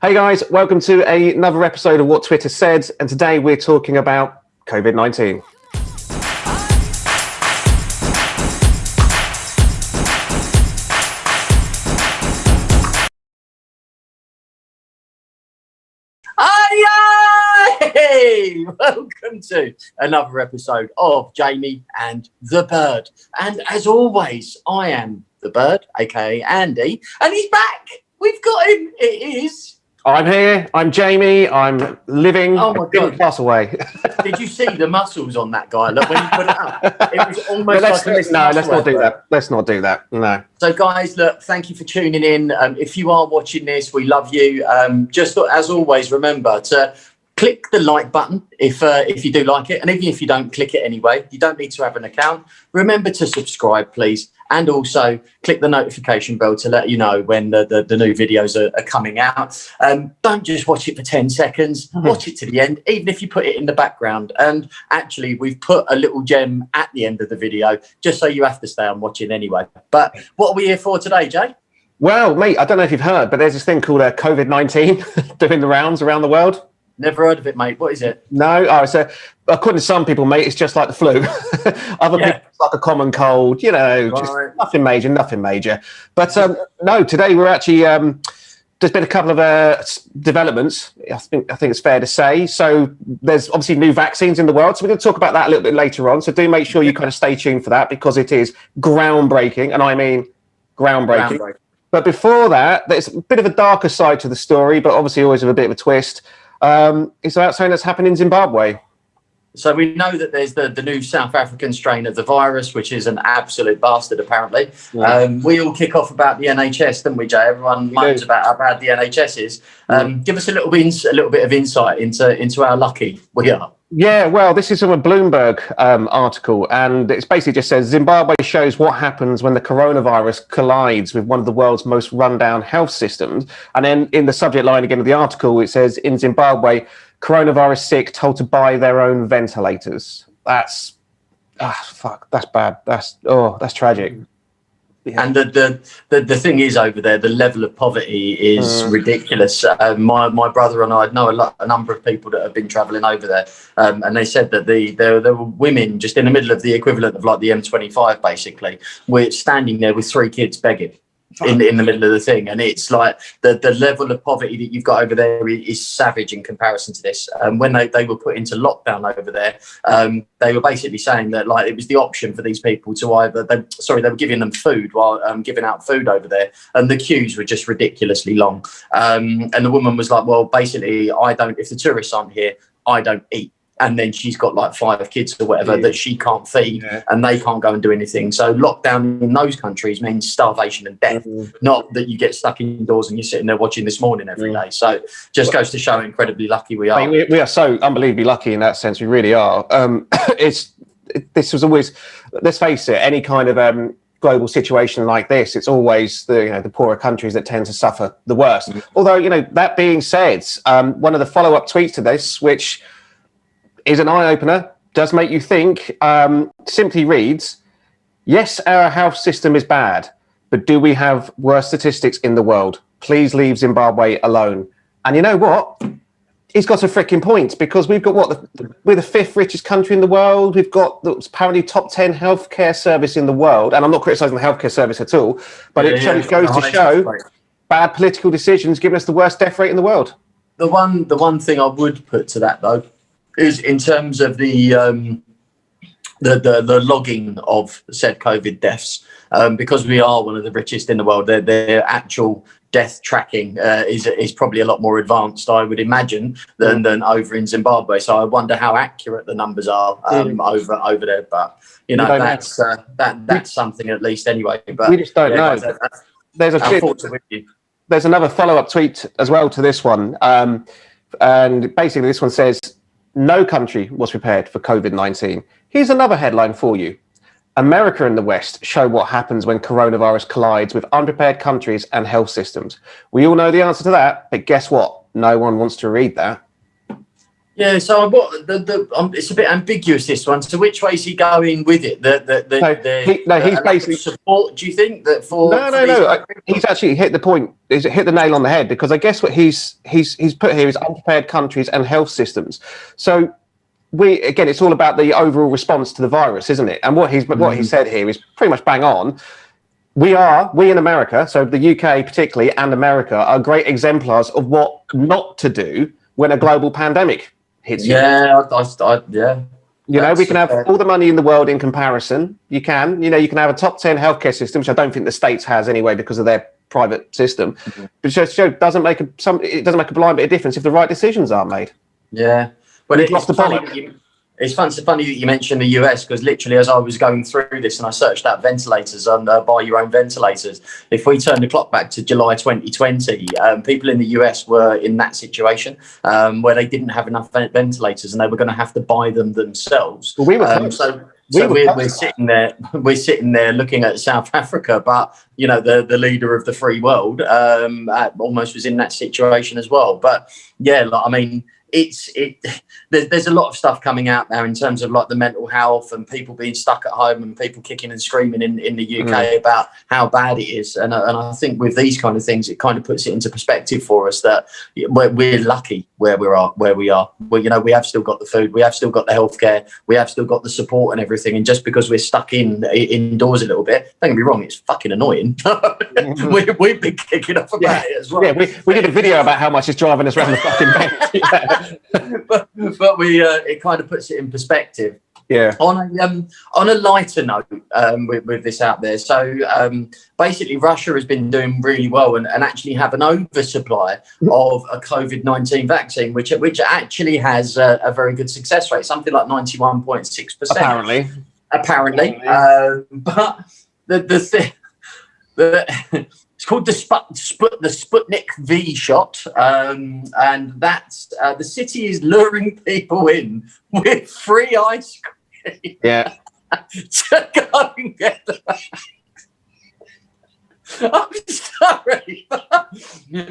Hey guys, welcome to another episode of What Twitter Said, and today we're talking about COVID-19. Hey! Welcome to another episode of Jamie and the Bird. And as always, I am the Bird, aka Andy, and he's back. We've got him. It is. I'm here. I'm Jamie. I'm living Oh my God. class away. Did you see the muscles on that guy? Look, when you put it up, it was almost like a let's not do that. Let's not do that. No. So, guys, look, thank you for tuning in. If you are watching this, we love you. Just as always, remember to click the like button if you do like it, and even if you don't, click it anyway. You don't need to have an account. Remember to subscribe, please, and also click the notification bell to let you know when the new videos are coming out. Don't just watch it for 10 seconds. Watch it to the end, even if you put it in the background. And actually, we've put a little gem at the end of the video, just so you have to stay on watching anyway. But what are we here for today, Jay? Well, mate, I don't know if you've heard, but there's this thing called COVID-19 doing the rounds around the world. Never heard of it, mate. What is it? No, so according to some people, mate, it's just like the flu. Other people, it's like a common cold. Just nothing major. But no, today we're actually there's been a couple of developments. I think it's fair to say. So there's obviously new vaccines in the world. So we're going to talk about that a little bit later on. So do make sure you kind of stay tuned for that, because it is groundbreaking, and I mean groundbreaking. But before that, there's a bit of a darker side to the story, but obviously always with a bit of a twist. It's about something that's happened in Zimbabwe. So we know that there's the new South African strain of the virus, which is an absolute bastard, apparently. Yeah. We all kick off about the NHS, don't we, Jay? Everyone moans about how bad the NHS is. Give us a little bit of insight into how lucky we are. Yeah, well, this is from a Bloomberg article, and it basically just says Zimbabwe shows what happens when the coronavirus collides with one of the world's most rundown health systems. And then in the subject line again of the article, it says, in Zimbabwe, coronavirus sick told to buy their own ventilators. That's bad. That's tragic. Yeah. And the thing is, over there, the level of poverty is ridiculous. My brother and I know a number of people that have been travelling over there, and they said that there were women just in the middle of the equivalent of like the M25, basically, we're standing there with 3 kids begging in the middle of the thing. And it's like the level of poverty that you've got over there is savage in comparison to this. When they were put into lockdown over there, they were basically saying that like it was the option for these people to either they were giving them food while giving out food over there, and the queues were just ridiculously long. And the woman was like, well, basically, if the tourists aren't here, I don't eat. And then she's got like 5 kids or whatever that she can't feed, and they can't go and do anything. So lockdown in those countries means starvation and death, not that you get stuck indoors and you're sitting there watching This Morning every day. So just goes to show how incredibly lucky we are. I mean, we are so unbelievably lucky in that sense. We really are. This was always, let's face it, any kind of global situation like this, it's always the poorer countries that tend to suffer the worst. Although, that being said, one of the follow-up tweets to this, which is an eye-opener, does make you think, simply reads, yes, our health system is bad, but do we have worse statistics in the world? Please leave Zimbabwe alone. And you know what? He's got a freaking point, because we've got we're the 5th richest country in the world. We've got the apparently top 10 healthcare service in the world. And I'm not criticising the healthcare service at all, but it goes to show bad political decisions giving us the worst death rate in the world. The one thing I would put to that, though, is in terms of the logging of said COVID deaths, because we are one of the richest in the world. Their actual death tracking is probably a lot more advanced, I would imagine, than over in Zimbabwe. So I wonder how accurate the numbers are over there. But that's something at least anyway. But we just don't know. There's another follow-up tweet as well to this one, and basically this one says, no country was prepared for COVID-19. Here's another headline for you. America and the West show what happens when coronavirus collides with unprepared countries and health systems. We all know the answer to that, but guess what? No one wants to read that. Yeah, so what it's a bit ambiguous, this one. So which way is he going with it? He's basically support. Do you think that no. He's actually hit the point. He's hit the nail on the head, because I guess what he's put here is unprepared countries and health systems. So it's all about the overall response to the virus, isn't it? And what he said here is pretty much bang on. We in America, so the UK particularly and America, are great exemplars of what not to do when a global pandemic hits you. Yeah, we can have all the money in the world in comparison. You can have a top 10 healthcare system, which I don't think the States has anyway because of their private system. Mm-hmm. But it doesn't make a blind bit of difference if the right decisions aren't made. Yeah, but it's funny that you mentioned the US, because literally as I was going through this and I searched out ventilators and buy your own ventilators, if we turn the clock back to July 2020, people in the US were in that situation where they didn't have enough ventilators and they were going to have to buy them themselves. Well, we were we're sitting there looking at South Africa, but the leader of the free world almost was in that situation as well. But yeah, there's a lot of stuff coming out now in terms of like the mental health and people being stuck at home and people kicking and screaming in the UK about how bad it is. And I think with these kind of things, it kind of puts it into perspective for us that we're lucky where we are. We have still got the food, we have still got the healthcare, we have still got the support and everything. And just because we're stuck indoors a little bit, don't get me wrong, it's fucking annoying. We've been kicking off about it as well. Yeah, we did a video about how much it's driving us around the fucking bed. but it kind of puts it in perspective. Yeah. On a lighter note, with this out there, so basically Russia has been doing really well and actually have an oversupply of a COVID-19 vaccine, which actually has a very good success rate, something like 91.6%. Apparently. But the thing. It's called the Sputnik V shot, and that's the city is luring people in with free ice cream. Yeah, to go and get the I'm sorry.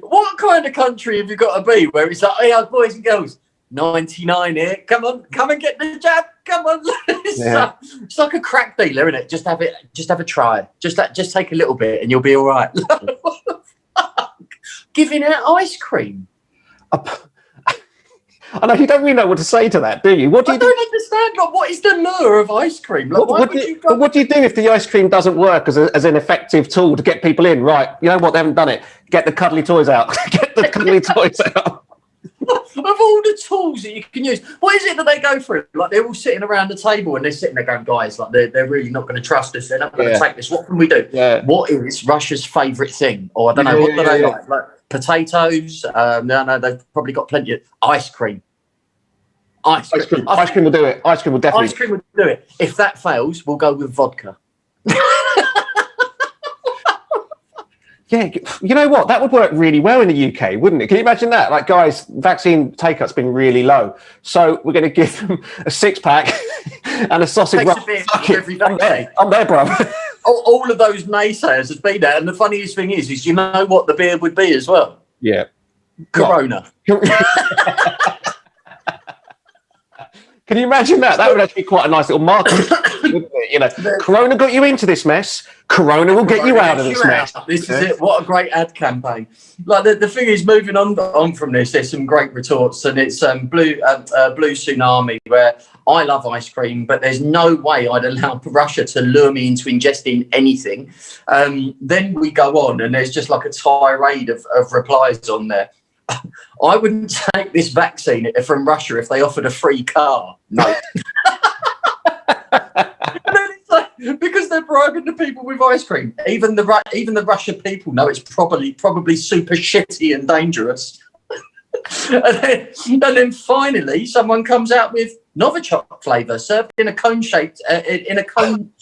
What kind of country have you got to be where it's like, hey, boys and girls, 99 here. Come and get the jab. Come on. It's like a crack dealer, isn't it? Just have a try. Just take a little bit and you'll be all right. What the fuck? Giving out ice cream. I know you don't really know what to say to that, do you? I don't understand. Like, what is the lure of ice cream? Like, what do you do if the ice cream doesn't work as an effective tool to get people in? Right, you know what? They haven't done it. Get the cuddly toys out. Get the cuddly toys out. Of all the tools that you can use, what is it that they go through? Like, they're all sitting around the table and they're sitting there going, guys, like they're really not going to trust us. They're not going to take this. What can we do? Yeah. What is Russia's favourite thing? Or I don't know, what do they like? Like potatoes? No, they've probably got plenty of ice cream. Ice cream will do it. Ice cream will definitely. Ice cream will do it. If that fails, we'll go with vodka. Yeah, you know what? That would work really well in the UK, wouldn't it? Can you imagine that? Like, guys, vaccine take-up's been really low, so we're going to give them a 6-pack and a sausage roll. I'm there, bro. All of those naysayers have been there, and the funniest thing is you know what the beer would be as well? Yeah. Corona. Can you imagine that? That would actually be quite a nice little marketing, wouldn't it? You know, Corona got you into this mess. Corona will get you out of this mess. This is it. What a great ad campaign! Like the thing is, moving on from this, there's some great retorts, and it's blue tsunami, where I love ice cream, but there's no way I'd allow Russia to lure me into ingesting anything. Then we go on, and there's just like a tirade of replies on there. I wouldn't take this vaccine from Russia if they offered a free car. No. And then it's like, because they're bribing the people with ice cream. Even the Russian people know it's probably super shitty and dangerous. and then finally, someone comes out with Novichok flavour served in a cone shaped in a cone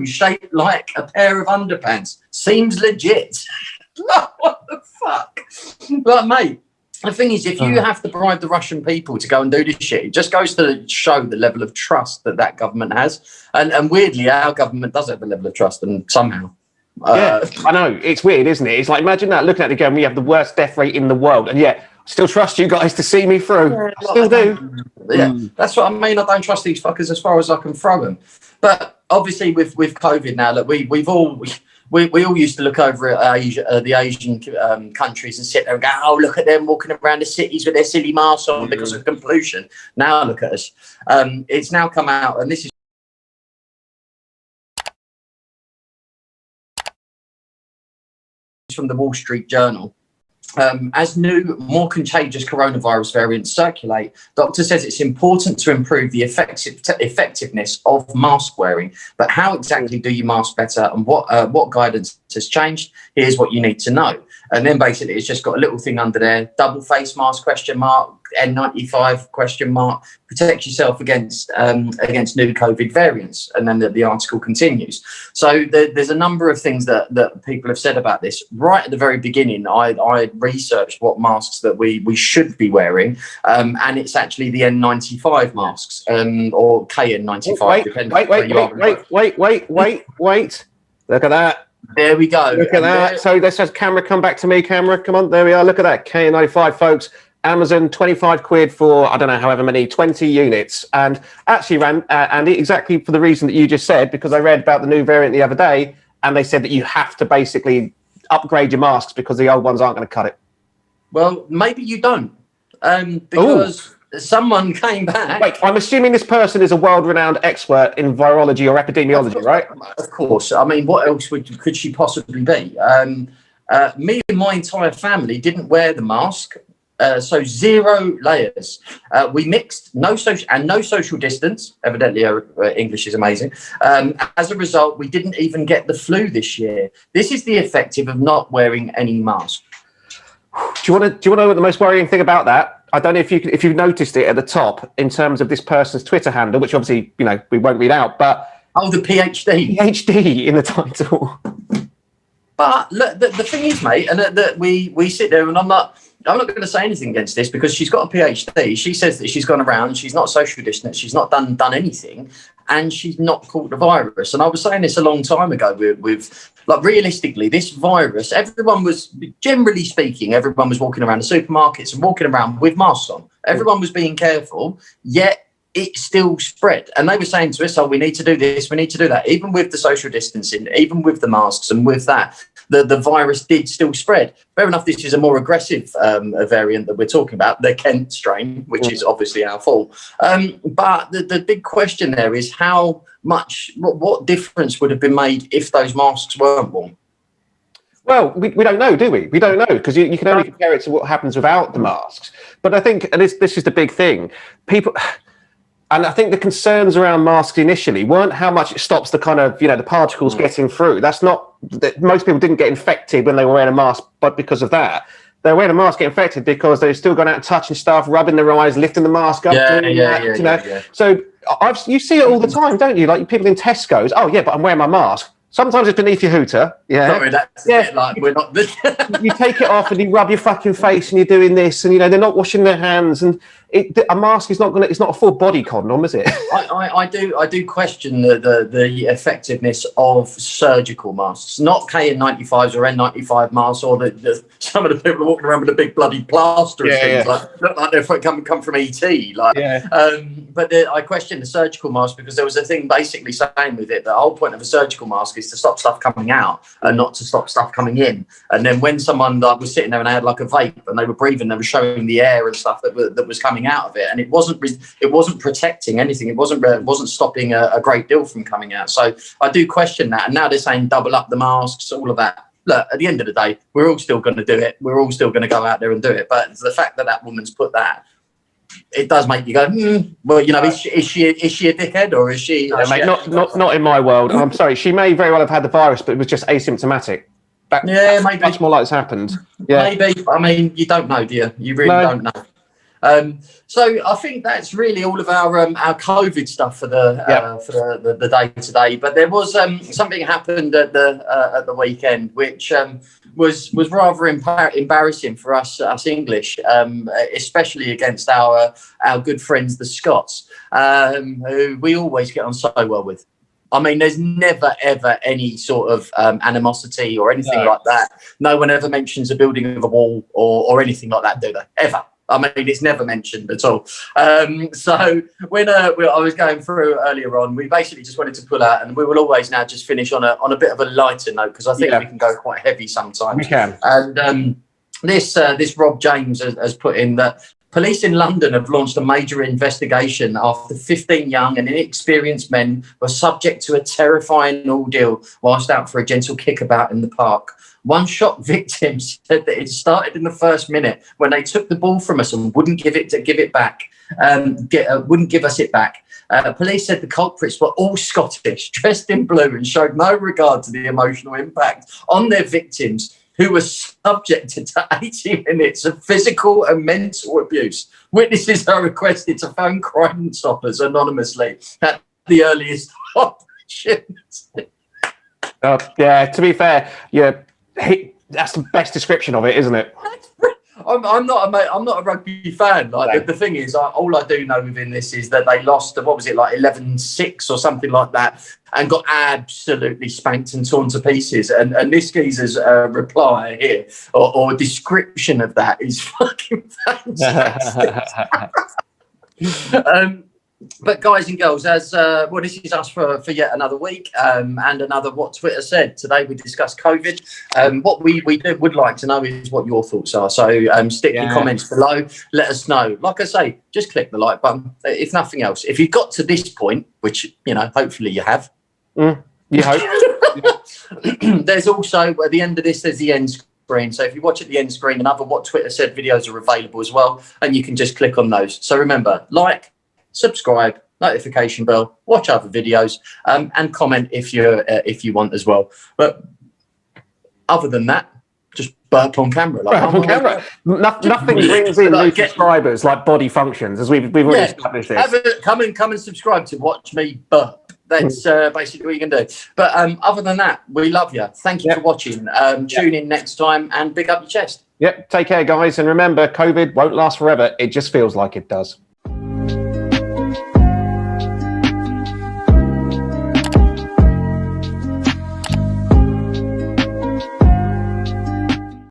shaped like a pair of underpants. Seems legit. What the fuck? Like, mate, the thing is, if you have to bribe the Russian people to go and do this shit, it just goes to show the level of trust that government has. And weirdly, our government does have a level of trust, and somehow. Yeah, I know. It's weird, isn't it? It's like, imagine that, looking at it again, we have the worst death rate in the world, and yet Still trust you guys to see me through. Yeah, I still do. Yeah, that's what I mean. I don't trust these fuckers as far as I can throw them. But obviously, with COVID now, look, we all used to look over at Asia, the Asian countries, and sit there and go, "Oh, look at them walking around the cities with their silly masks on because of pollution." Now look at us. It's now come out, and this is from the Wall Street Journal. As new, more contagious coronavirus variants circulate, doctor says it's important to improve the effectiveness of mask wearing. But how exactly do you mask better, and what guidance has changed? Here's what you need to know. And then basically it's just got a little thing under there: double face mask, N95, protect yourself against new COVID variants. And then the article continues. So there's a number of things that people have said about this. Right at the very beginning, I researched what masks that we should be wearing, and it's actually the N95 masks, or KN95. Wait. Look at that. There we go. Look at that. So this says, camera, come back to me, camera. Come on, there we are. Look at that. KN95, folks. Amazon, 25 quid for, I don't know, however many, 20 units. And actually, Andy, exactly for the reason that you just said, because I read about the new variant the other day, and they said that you have to basically upgrade your masks because the old ones aren't going to cut it. Well, maybe you don't, because someone came back. Wait, I'm assuming this person is a world-renowned expert in virology or epidemiology, right? Of course. I mean, what else could she possibly be? Me and my entire family didn't wear the mask, so 0 layers. We mixed, no social distance. Evidently, English is amazing. As a result, we didn't even get the flu this year. This is the effective of not wearing any mask. Do you want to know what the most worrying thing about that? I don't know if you've noticed it at the top in terms of this person's Twitter handle, which obviously we won't read out, but the PhD in the title. But look, the thing is, mate, and that we sit there, and I'm not going to say anything against this because she's got a PhD. She says that she's gone around, she's not social distance, she's not done anything, and she's not caught the virus. And I was saying this a long time ago with like, realistically, this virus, everyone was, generally speaking, everyone was walking around the supermarkets and walking around with masks on. Everyone was being careful, yet it still spread. And they were saying to us, "Oh, we need to do this, we need to do that." Even with the social distancing, even with the masks, and with that, the virus did still spread. Fair enough, this is a more aggressive variant that we're talking about, the Kent strain, which is obviously our fault. But the big question there is how much, what difference would have been made if those masks weren't worn? Well, we don't know, do we? We don't know, because you can only compare it to what happens without the masks. But I think, and this is the big thing, people... And I think the concerns around masks initially weren't how much it stops the kind of, the particles getting through. That's not, most people didn't get infected when they were wearing a mask, but because of that. They're wearing a mask, get infected because they've still gone out and touching stuff, rubbing their eyes, lifting the mask up. Yeah. So you see it all the time, don't you? Like people in Tesco's, "Oh yeah, but I'm wearing my mask." Sometimes it's beneath your hooter. Yeah. Sorry, that's it. Like, we're not. You take it off and you rub your fucking face and you're doing this, and they're not washing their hands, and a mask is not it's not a full body condom, is it? I do question the effectiveness of surgical masks, not KN95s or N95 masks, or some of the people are walking around with a big bloody plaster of things, look like they're come from ET. But I question the surgical mask because there was a thing basically saying with it, the whole point of a surgical mask is to stop stuff coming out and not to stop stuff coming in. And then when someone was sitting there and they had like a vape and they were breathing, they were showing the air and stuff that was coming out of it, and it wasn't protecting anything. It wasn't stopping a great deal from coming out. So I do question that. And now they're saying double up the masks, all of that. Look, at the end of the day, we're all still going to do it. We're all still going to go out there and do it. But the fact that woman's put that, it does make you go, well, is she a dickhead, or is she? No, mate, not in my world. I'm sorry. She may very well have had the virus, but it was just asymptomatic. Maybe much more like it's happened. Yeah, maybe. I mean, you don't know, do you? You really don't know. So I think that's really all of our COVID stuff for the day today. But there was something happened at the weekend, which was rather embarrassing for us English, especially against our good friends the Scots, who we always get on so well with. I mean, there's never, ever any sort of animosity or anything like that. No one ever mentions the building of a wall or anything like that, do they? Ever. I mean, it's never mentioned at all. So when I was going through earlier on, we basically just wanted to pull out, and we will always now just finish on a bit of a lighter note, because I think we can go quite heavy sometimes. We can. And this Rob James has put in that police in London have launched a major investigation after 15 young and inexperienced men were subject to a terrifying ordeal whilst out for a gentle kickabout in the park. One shocked victim said that it started in the first minute when they took the ball from us and wouldn't give it back. Wouldn't give us it back. Police said the culprits were all Scottish, dressed in blue, and showed no regard to the emotional impact on their victims, who were subjected to 80 minutes of physical and mental abuse. Witnesses are requested to phone Crime Stoppers anonymously at the earliest opportunity. Yeah, to be fair, that's the best description of it, isn't it? I'm not a rugby fan. Like the thing is, all I do know within this is that they lost, what was it, like 11-6 or something like that, and got absolutely spanked and torn to pieces. And this geezer's reply here or description of that is fucking fantastic. But guys and girls, as this is us for yet another week and another What Twitter Said. Today we discussed COVID. What we would like to know is what your thoughts are. So stick your comments below. Let us know. Like I say, just click the like button. If nothing else, if you've got to this point, which hopefully you have. You hope. There's also at the end of this, there's the end screen. So if you watch at the end screen, another What Twitter Said videos are available as well, and you can just click on those. So remember, like, subscribe, notification bell, watch other videos, and comment if you want as well. But other than that, just burp on camera. Burp on camera. Nothing brings in new subscribers like body functions, as we've already established this. Come and subscribe to watch me burp. That's basically what you can do. But other than that, we love you. Thank you for watching. Tune in next time and big up your chest. Yep. Take care, guys. And remember, COVID won't last forever. It just feels like it does.